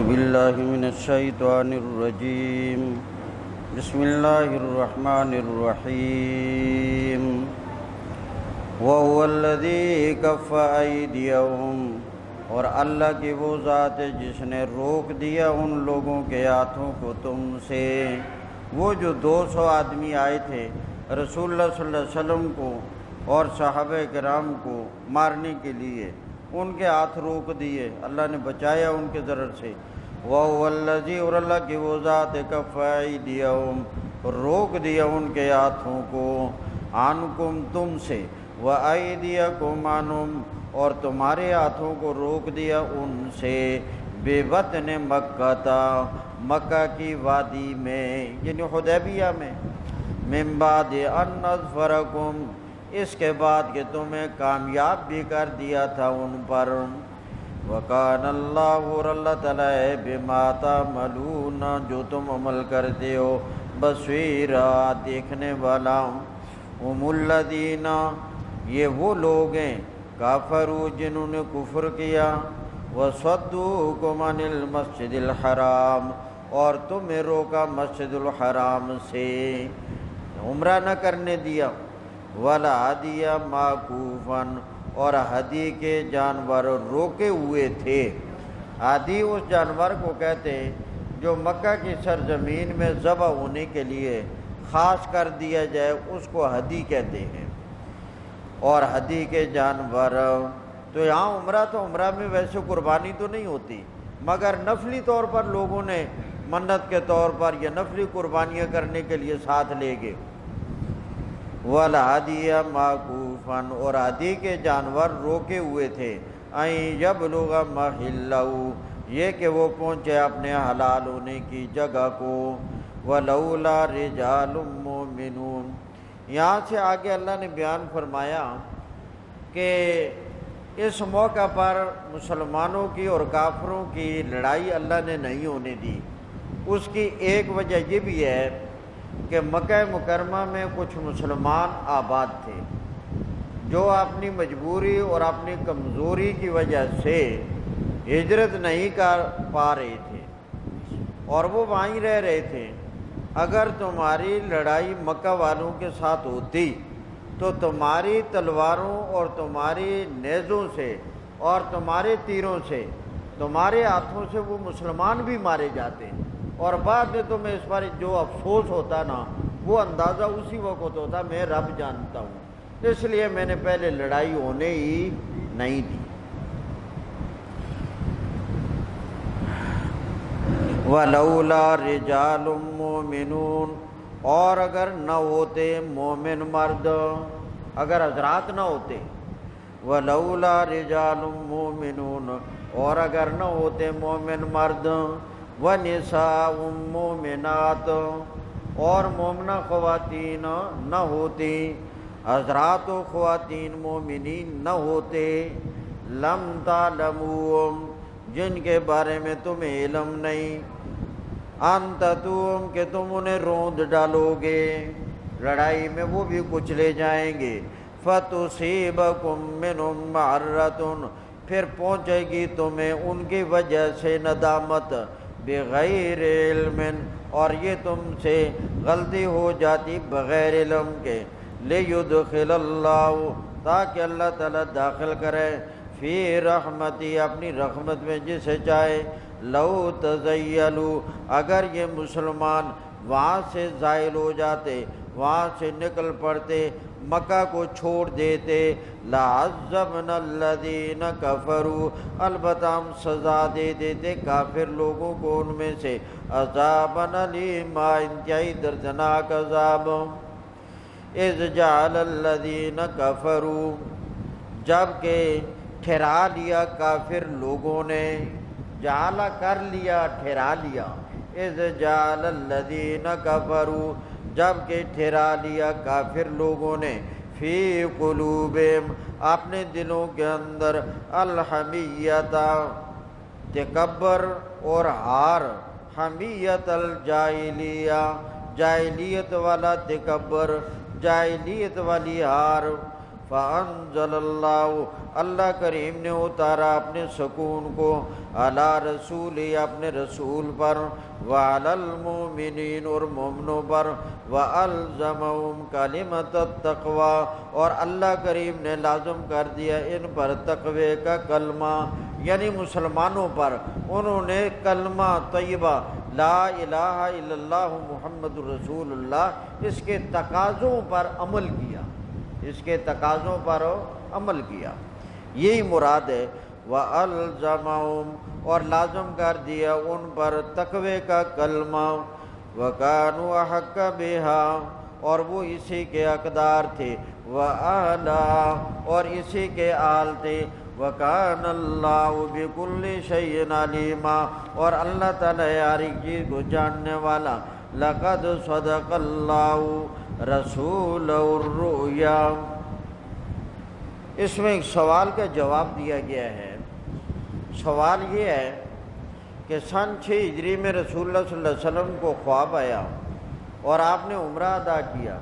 باللہ من الشیطان الرجیم بسم اللہ الرحمن الرحیم وَهُوَ الَّذِي كَفَّ أَيْدِيَهُمْ اور اللہ کی وہ ذات ہے جس نے روک دیا ان لوگوں کے ہاتھوں کو تم سے۔ وہ جو 200 آدمی آئے تھے رسول اللہ صلی اللہ علیہ وسلم کو اور صحابہ کرام کو مارنے کے لیے، ان کے ہاتھ روک دیے، اللہ نے بچایا ان کے ضرر سے۔ وَهُوَ الَّذِي اور اللہ کی وہ ذات ہے كَفَّ أَيْدِيَهُمْ روک دیا ان کے ہاتھوں کو عنکم تم سے، وَأَيْدِيَكُمْ عَنْهُمْ اور تمہارے ہاتھوں کو روک دیا ان سے، بِبَطْنِ مَکَّةَ مکہ کی وادی میں یعنی حدیبیہ میں، مِن بَعْدِ أَنْ أَظْفَرَكُمْ اس کے بعد کہ تمہیں کامیاب بھی کر دیا تھا ان پر۔ وَكَانَ اللَّهُ اور اللہ تعالیٰ ہے بِمَا تَعْمَلُونَ جو تم عمل کرتے ہو، بصیرا دیکھنے والا۔ هُمُ الَّذِينَ یہ وہ لوگ ہیں کافروا جنہوں نے کفر کیا، وَصَدُّوكُمْ عَنِ الْمَسْجِدِ الْحَرَامِ اور تمہیں روکا مسجد الحرام سے، عمرہ نہ کرنے دیا، وَالْهَدْيَ مَعْكُوفًا اور ہدی کے جانور روکے ہوئے تھے۔ ہدی اس جانور کو کہتے ہیں جو مکہ کی سرزمین میں ذبح ہونے کے لیے خاص کر دیا جائے، اس کو ہدی کہتے ہیں۔ اور ہدی کے جانور تو یہاں عمرہ تو عمرہ میں ویسے قربانی تو نہیں ہوتی، مگر نفلی طور پر لوگوں نے منت کے طور پر یا نفلی قربانیاں کرنے کے لیے ساتھ لے گئے۔ وَالْهَدْيَ مَعْكُوفًا اور ہدی کے جانور روکے ہوئے تھے، أَن يَبْلُغَ مَحِلَّهُ یہ کہ وہ پہنچے اپنے حلال ہونے کی جگہ کو۔ وَلَوْلَا رِجَالٌ مُؤْمِنُونَ یہاں سے آگے اللہ نے بیان فرمایا کہ اس موقع پر مسلمانوں کی اور کافروں کی لڑائی اللہ نے نہیں ہونے دی۔ اس کی ایک وجہ یہ بھی ہے کہ مکہ مکرمہ میں کچھ مسلمان آباد تھے جو اپنی مجبوری اور اپنی کمزوری کی وجہ سے ہجرت نہیں کر پا رہے تھے اور وہ وہیں رہ رہے تھے۔ اگر تمہاری لڑائی مکہ والوں کے ساتھ ہوتی تو تمہاری تلواروں اور تمہاری نیزوں سے اور تمہارے تیروں سے، تمہارے ہاتھوں سے وہ مسلمان بھی مارے جاتے، اور بعد میں تمہیں اس پر جو افسوس ہوتا نا، وہ اندازہ اسی وقت ہوتا میں رب جانتا ہوں، اس لیے میں نے پہلے لڑائی ہونے ہی نہیں دی۔ وَلَوْلَا رِجَالٌ مُؤْمِنُونَ اور اگر نہ ہوتے مومن مرد، اگر حضرات نہ ہوتے، وَلَوْلَا رِجَالٌ مُؤْمِنُونَ اور اگر نہ ہوتے مومن مرد، وَنِسَاءٌ مُؤْمِنَاتٌ اور مومنہ خواتین نہ ہوتی، حضرات و خواتین مومنین نہ ہوتے، لَمْ تَعْلَمُوهُمْ جن کے بارے میں تمہیں علم نہیں، ان تَطُوعُهُمْ کہ تم انہیں روند ڈالو گے، لڑائی میں وہ بھی کچلے جائیں گے، فَتُصِيبَكُم مِّنْهُم مَّعَرَّةٌ پھر پہنچے گی تمہیں ان کی وجہ سے ندامت، بغیر علم اور یہ تم سے غلطی ہو جاتی بغیر علم کے، لِيُدْخِلَ اللَّهُ تاکہ اللہ تعالیٰ داخل کرے، فی رحمتی اپنی رحمت میں جسے چاہے، لو تزیلوا اگر یہ مسلمان وہاں سے زائل ہو جاتے، وہاں سے نکل پڑتے، مکہ کو چھوڑ دیتے، لَعَذَّبْنَا الَّذِينَ كَفَرُوا البتہ ہم سزا دے دیتے کافر لوگوں کو ان میں سے، عذابًا علیما انتہائی دردناک عذاب۔ اذ جعل الذین کفروا جبکہ ٹھہرا لیا کافر لوگوں نے، جعل کر لیا ٹھہرا لیا، اذ جعل الذین کفروا جبکہ ٹھہرا لیا کافر لوگوں نے، فی قلوبہم اپنے دلوں کے اندر، الحمیۃ تکبر اور ہار، حمیت الجاہلیہ جاہلیت والا تکبر، جاہلیت والی ہار، فانزل اللہ، اللہ کریم نے اتارا اپنے سکون کو علی رسولی، اپنے رسول پر، وعلی المؤمنین، اور مومنوں پر، والزمہم کلمۃ التقوی، اور اللہ کریم نے لازم کر دیا ان پر تقوی کا کلمہ، یعنی مسلمانوں پر انہوں نے کلمہ طیبہ لا الہ الا اللہ محمد رسول اللہ، اس کے تقاضوں پر عمل کیا، اس کے تقاضوں پر عمل کیا، یہی مراد ہے۔ وَأَلْزَمَهُمْ، اور لازم کر دیا ان پر تقوی کا کلمہ، وَكَانُوا أَحَقَّ بِهَا، اور وہ اسی کے حقدار تھے، وَأَهْلَهَا، اور اسی کے اہل تھے، وَكَانَ اللَّهُ بِكُلِّ شَيْءٍ عَلِيمًا، اور اللہ تعالیٰ ہر ایک چیز کو جاننے والا۔ لَقَدْ صَدَقَ اللَّهُ رَسُولَهُ الرُّؤْيَا، اس میں ایک سوال کا جواب دیا گیا ہے۔ سوال یہ ہے کہ سن 6 ہجری میں رسول اللہ صلی اللہ علیہ وسلم کو خواب آیا اور آپ نے عمرہ ادا کیا،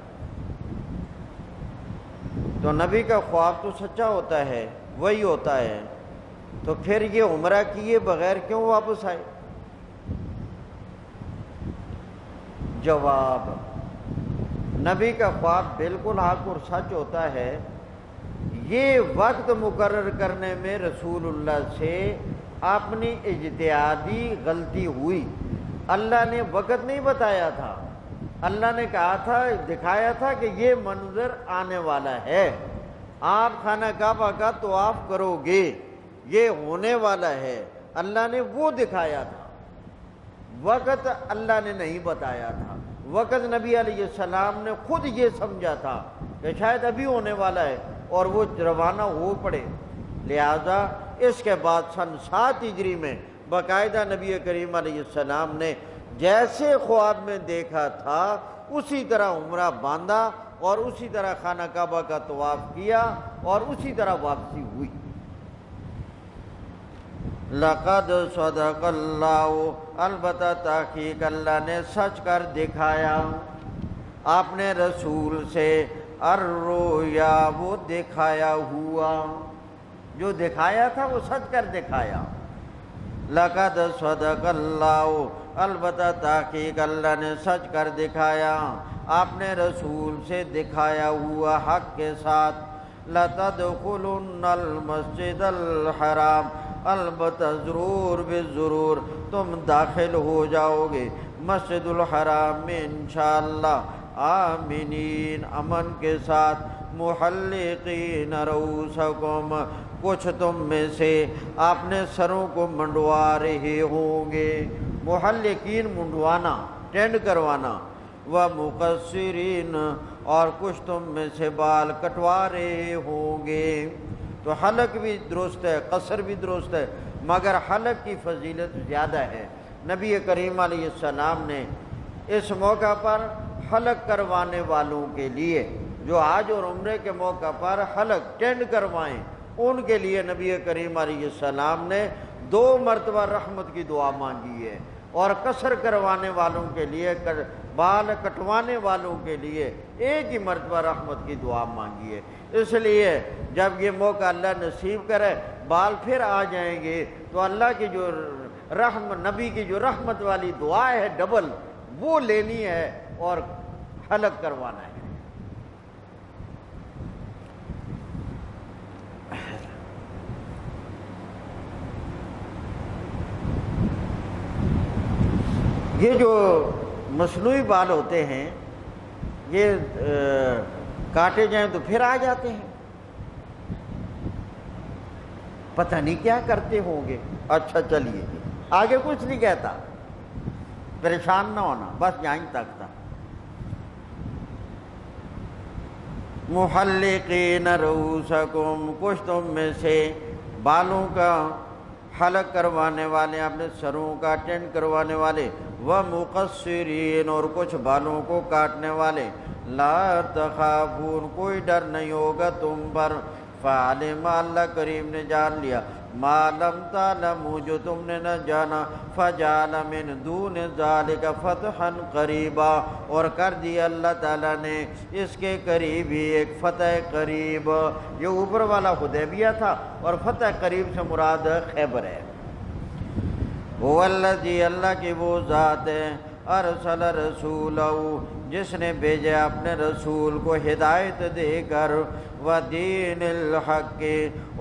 تو نبی کا خواب تو سچا ہوتا ہے، وہی ہوتا ہے، تو پھر یہ عمرہ کیے بغیر کیوں واپس آئے؟ جواب، نبی کا خواب بالکل حق اور سچ ہوتا ہے، یہ وقت مقرر کرنے میں رسول اللہ سے اپنی اجتہادی غلطی ہوئی۔ اللہ نے وقت نہیں بتایا تھا، اللہ نے کہا تھا، دکھایا تھا کہ یہ منظر آنے والا ہے، آپ خانہ کعبہ کا طواف کرو گے، یہ ہونے والا ہے، اللہ نے وہ دکھایا تھا، وقت اللہ نے نہیں بتایا تھا۔ وقت نبی علیہ السلام نے خود یہ سمجھا تھا کہ شاید ابھی ہونے والا ہے، اور وہ روانہ ہو پڑے۔ لہذا اس کے بعد سن 7 ہجری میں باقاعدہ نبی کریم علیہ السلام نے جیسے خواب میں دیکھا تھا اسی طرح عمرہ باندھا اور اسی طرح خانہ کعبہ کا طواف کیا اور اسی طرح واپسی ہوئی۔ لقد صدق اللہ، البتہ تحقیق اللہ نے سچ کر دکھایا اپنے رسول سے، الرؤیا، وہ دکھایا ہوا، جو دکھایا تھا وہ سچ کر دکھایا۔ لقد صدق اللہ، البتہ تحقیق اللہ نے سچ کر دکھایا اپنے رسول سے دکھایا ہوا حق کے ساتھ۔ لَتَدْخُلُنَّ الْمَسْجِدَ الْحَرَامَ، البتہ ضرور بالضرور تم داخل ہو جاؤ گے مسجد الحرام میں انشاءاللہ، آمینین، امن کے ساتھ، محلقین رؤوسکم، کچھ تم میں سے اپنے سروں کو منڈوا رہے ہوں گے، محلقین منڈوانا، ٹینڈ کروانا، ومقصرین، اور کچھ تم میں سے بال کٹوا رہے ہوں گے۔ تو حلق بھی درست ہے، قصر بھی درست ہے، مگر حلق کی فضیلت زیادہ ہے۔ نبی کریم علیہ السلام نے اس موقع پر حلق کروانے والوں کے لیے، جو حج اور عمرے کے موقع پر حلق ٹینڈ کروائیں، ان کے لیے نبی کریم علیہ السلام نے 2 مرتبہ رحمت کی دعا مانگی ہے، اور قصر کروانے والوں کے لیے، بال کٹوانے والوں کے لیے 1 ہی مرتبہ رحمت کی دعا مانگی ہے۔ اس لیے جب یہ موقع اللہ نصیب کرے، بال پھر آ جائیں گے، تو اللہ کی جو نبی کی جو رحمت والی دعا ہے ڈبل، وہ لینی ہے اور حلق کروانا ہے۔ یہ جو مصنوعی بال ہوتے ہیں، یہ کاٹے جائیں تو پھر آ جاتے ہیں، پتہ نہیں کیا کرتے ہوں گے۔ اچھا چلیے، آگے کچھ نہیں کہتا، پریشان نہ ہونا، بس یہیں تک تھا۔ محلقین رؤوسکم، کچھ تم میں سے بالوں کا حلق کروانے والے، اپنے سروں کا ٹینڈ کروانے والے، ومقصرین، اور کچھ بالوں کو کاٹنے والے، لا تخافون، کوئی ڈر نہیں ہوگا تم پر، فعلم، اللہ کریم نے جان لیا، ما لم تعلموا جو تم نے نہ جانا فجعل من دون ذلك فتحا قریبا اور کر دیا اللہ تعالیٰ نے اس کے قریب ہی ایک فتح قریب. یہ اوپر والا حدیبیہ تھا اور فتح قریب سے مراد خیبر ہے. والذی اللہ کی وہ ذات ہے ارسل رسولہ جس نے بھیجا اپنے رسول کو ہدایت دے کر ودین الحق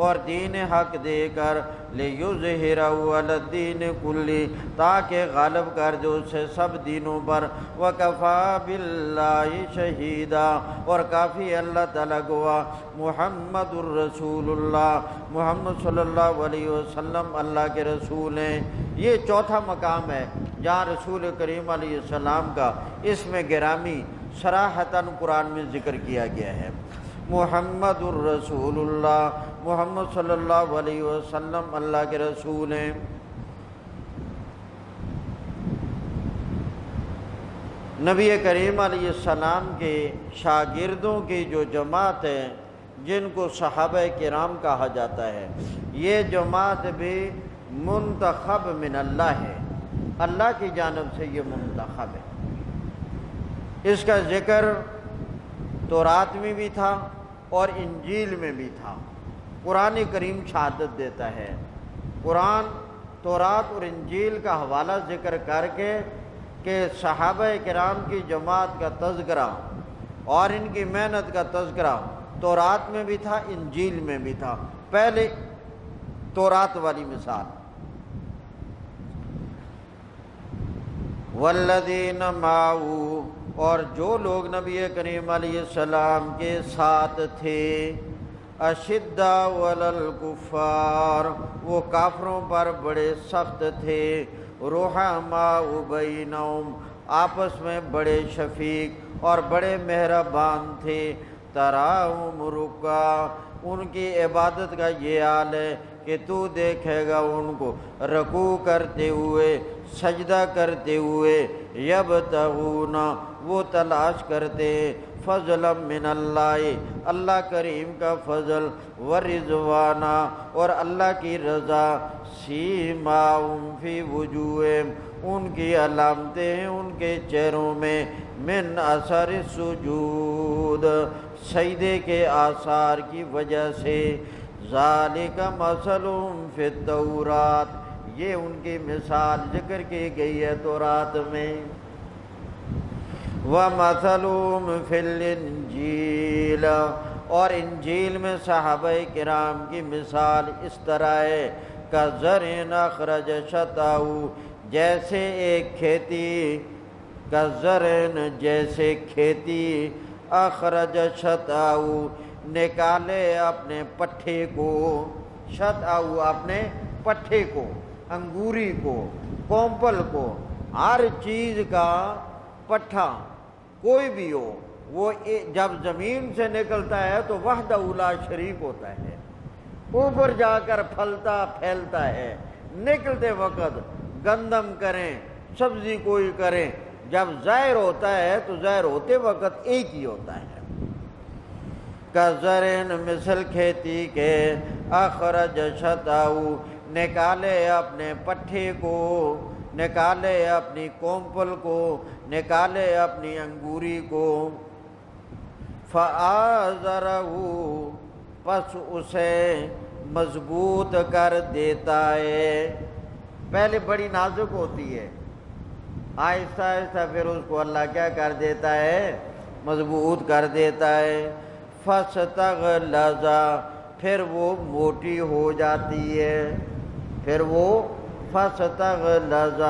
اور دین حق دے کر لیظہرہ علی الدین کلی تاکہ غالب کر دے اسے سب دینوں پر وکفی باللہ شہیدا اور کافی اللہ تعالیٰ گواہ محمد الرسول اللہ محمد صلی اللہ علیہ وسلم اللہ کے رسول ہیں. یہ چوتھا مقام ہے جہاں رسول کریم علیہ السلام کا اسم گرامی صراحتاً قرآن میں ذکر کیا گیا ہے. محمد الرسول اللہ محمد صلی اللہ علیہ وسلم اللہ کے رسول ہیں. نبی کریم علیہ السلام کے شاگردوں کی جو جماعت ہے جن کو صحابہ کرام کہا جاتا ہے یہ جماعت بھی منتخب من اللہ ہے. اللہ کی جانب سے یہ منتخب ہے. اس کا ذکر تورات میں بھی تھا اور انجیل میں بھی تھا. قرآن کریم شہادت دیتا ہے. قرآن تورات اور انجیل کا حوالہ ذکر کر کے کہ صحابہ کرام کی جماعت کا تذکرہ اور ان کی محنت کا تذکرہ تورات میں بھی تھا انجیل میں بھی تھا. پہلے تورات والی مثال والذین معہ اور جو لوگ نبی کریم علیہ السلام کے ساتھ تھے اشداء علی الکفار وہ کافروں پر بڑے سخت تھے رحماء بینہم آپس میں بڑے شفیق اور بڑے مہربان تھے. تراہم رکعا ان کی عبادت کا یہ حال ہے کہ تو دیکھے گا ان کو رکوع کرتے ہوئے سجدہ کرتے ہوئے یبتغون وہ تلاش کرتے فضلا من اللہ اللہ کریم کا فضل ورضوانا اور اللہ کی رضا سیماہم فی وجوہہم ان کی علامتیں ہیں ان کے چہروں میں من اثر السجود سجدے کے آثار کی وجہ سے ذالک مثلہم فی التورات یہ ان کی مثال ذکر کی گئی ہے تورات میں. وَمَثَلُهُمْ فِي الْإِنْجِيلِ اور انجیل میں صحابہ کرام کی مثال اس طرح ہے كَزَرْعٍ أَخْرَجَ شَطْأَهُ جیسے ایک کھیتی كَزَرْعٍ جیسے کھیتی اخرج شطأه نکالے اپنے پٹھے کو شطأه اپنے پٹھے کو انگوری کو کومپل کو ہر چیز کا پٹھا کوئی بھی ہو وہ جب زمین سے نکلتا ہے تو وحدہ لا شریک ہوتا ہے اوپر جا کر پھلتا پھیلتا ہے. نکلتے وقت گندم کریں سبزی کوئی کریں جب ظاہر ہوتا ہے تو ظاہر ہوتے وقت ایک ہی ہوتا ہے. کزرن مثل کھیتی کے اخرج شطأه نکالے اپنے پٹھے کو نکالے اپنی کومپل کو نکالے اپنی انگوری کو فآزرہ پس اسے مضبوط کر دیتا ہے. پہلے بڑی نازک ہوتی ہے آہستہ آہستہ پھر اس کو اللہ کیا کر دیتا ہے مضبوط کر دیتا ہے. فاستغلظ پھر وہ موٹی ہو جاتی ہے پھر وہ فاستغلظ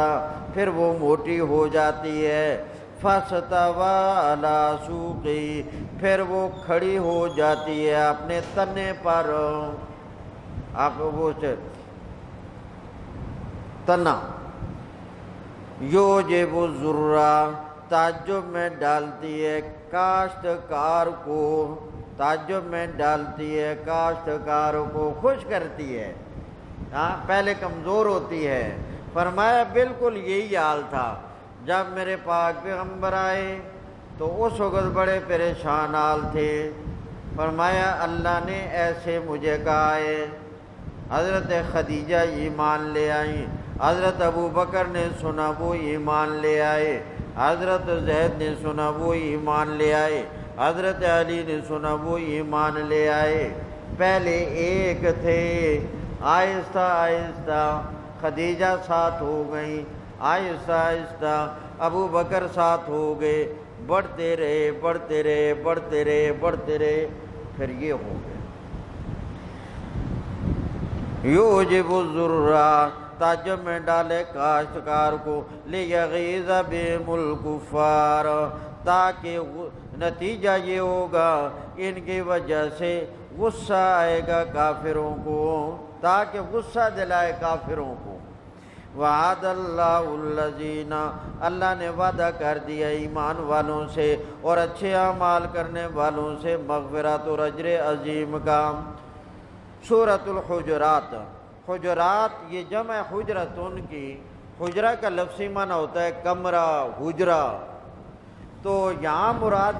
پھر وہ موٹی ہو جاتی ہے. فاستوى على سوقه پھر وہ کھڑی ہو جاتی ہے اپنے تنے پر. آپ وہ تنا یوجب الذرہ تعجب میں ڈالتی ہے کاشتکار کو تعجب میں ڈالتی ہے کاشتکار کو خوش کرتی ہے. ہاں پہلے کمزور ہوتی ہے. فرمایا بالکل یہی حال تھا جب میرے پاک پیغمبر آئے تو اس وقت بڑے پریشان حال تھے. فرمایا اللہ نے ایسے مجھے کہا ہے حضرت خدیجہ ایمان لے آئیں، حضرت ابو بکر نے سنا وہ ایمان لے آئے، حضرت زید نے سنا وہ ایمان لے آئے، حضرت علی نے سنا وہ ایمان لے آئے۔ پہلے ایک تھے، آہستہ آہستہ خدیجہ ساتھ ہو گئیں، آہستہ آہستہ ابو بکر ساتھ ہو گئے، بڑھتے رہے بڑھتے رہے بڑھتے رہے بڑھتے رہے، پھر یہ ہو گئے۔ یوجب الذرہ، تعجب میں ڈالے کاشتکار کو، لیغیظ بہم الکفار، تاکہ نتیجہ یہ ہوگا ان کی وجہ سے غصہ آئے گا کافروں کو، تاکہ غصہ دلائے کافروں کو۔ وعد اللہ الذین، اللہ نے وعدہ کر دیا ایمان والوں سے اور اچھے اعمال کرنے والوں سے مغفرت اور اجر عظیم کا۔ سورۃ الحجرات، حجرات یہ جمع حجرتن کی، حجرہ کا لفظی معنی ہوتا ہے کمرہ، حجرہ، تو یہاں مراد